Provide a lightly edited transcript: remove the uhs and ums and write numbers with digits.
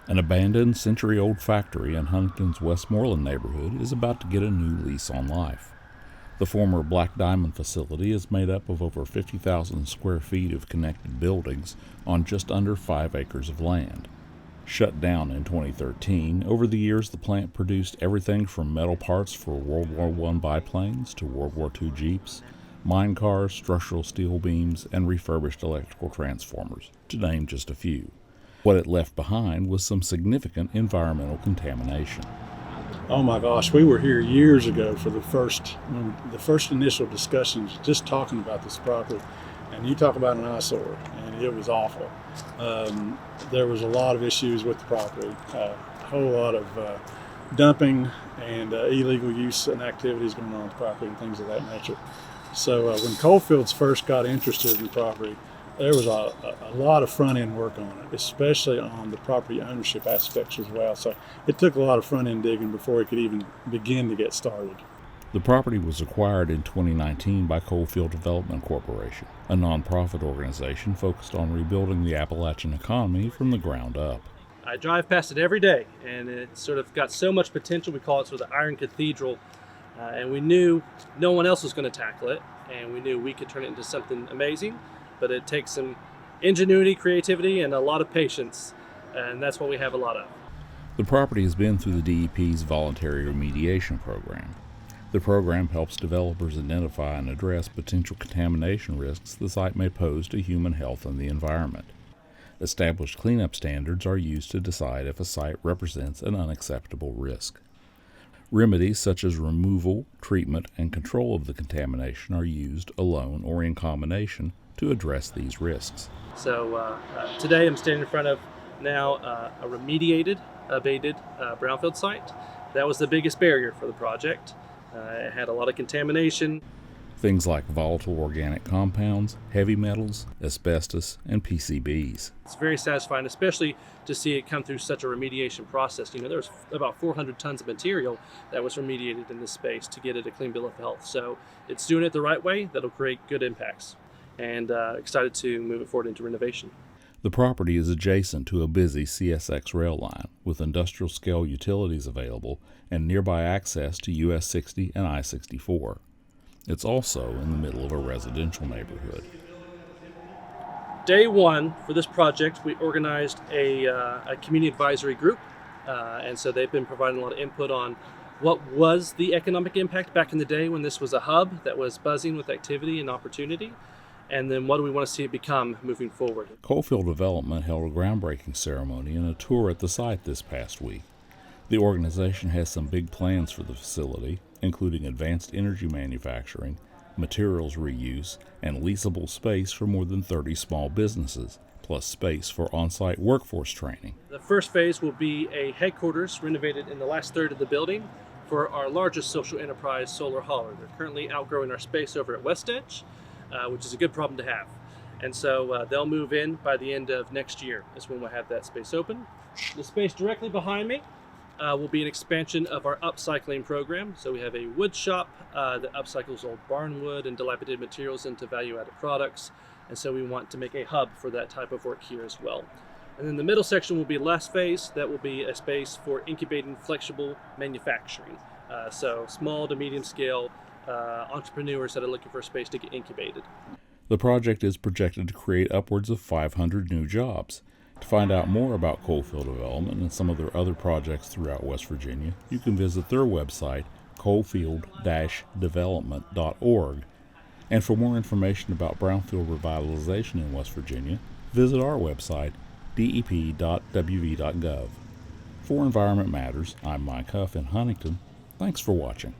An abandoned century-old factory in Huntington's Westmoreland neighborhood is about to get a new lease on life. The former Black Diamond facility is made up of over 50,000 square feet of connected buildings on just under 5 acres of land. Shut down in 2013, over the years the plant produced everything from metal parts for World War I biplanes to World War II Jeeps, mine cars, structural steel beams, and refurbished electrical transformers, to name just a few. What it left behind was some significant environmental contamination. Oh my gosh, we were here years ago for the first initial discussions, just talking about this property. And you talk about an eyesore, and it was awful. There was a lot of issues with the property, a whole lot of dumping and illegal use and activities going on with the property and things of that nature. So when Coalfields first got interested in the property, there was a lot of front-end work on it, especially on the property ownership aspects as well. So it took a lot of front-end digging before it could even begin to get started. The property was acquired in 2019 by Coalfield Development Corporation, a nonprofit organization focused on rebuilding the Appalachian economy from the ground up. I drive past it every day, and it's sort of got so much potential. We call it sort of the Iron Cathedral, and we knew no one else was going to tackle it, and we knew we could turn it into something amazing. But it takes some ingenuity, creativity, and a lot of patience, and that's what we have a lot of. The property has been through the DEP's Voluntary Remediation program. The program helps developers identify and address potential contamination risks the site may pose to human health and the environment. Established cleanup standards are used to decide if a site represents an unacceptable risk. Remedies such as removal, treatment, and control of the contamination are used alone or in combination to address these risks. So today I'm standing in front of now a remediated, abated brownfield site. That was the biggest barrier for the project. It had a lot of contamination. Things like volatile organic compounds, heavy metals, asbestos, and PCBs. It's very satisfying, especially to see it come through such a remediation process. You know, there was about 400 tons of material that was remediated in this space to get it a clean bill of health. So it's doing it the right way that'll create good impacts. And excited to move it forward into renovation. The property is adjacent to a busy CSX rail line with industrial scale utilities available and nearby access to US 60 and I-64. It's also in the middle of a residential neighborhood. Day one for this project, we organized a community advisory group, and so they've been providing a lot of input on what was the economic impact back in the day when this was a hub that was buzzing with activity and opportunity. And then what do we want to see it become moving forward? Coalfield Development held a groundbreaking ceremony and a tour at the site this past week. The organization has some big plans for the facility, including advanced energy manufacturing, materials reuse, and leasable space for more than 30 small businesses, plus space for on-site workforce training. The first phase will be a headquarters renovated in the last third of the building for our largest social enterprise, Solar Hauler. They're currently outgrowing our space over at West Edge, which is a good problem to have. And so they'll move in by the end of next year is when we'll have that space open. The space directly behind me will be an expansion of our upcycling program. So we have a wood shop that upcycles old barn wood and dilapidated materials into value-added products. And so we want to make a hub for that type of work here as well. And then the middle section will be last phase. That will be a space for incubating flexible manufacturing. So small to medium scale entrepreneurs that are looking for a space to get incubated. The project is projected to create upwards of 500 new jobs. To find out more about Coalfield Development and some of their other projects throughout West Virginia, you can visit their website, coalfield-development.org. And for more information about brownfield revitalization in West Virginia, visit our website, dep.wv.gov. For Environment Matters, I'm Mike Huff in Huntington. Thanks for watching.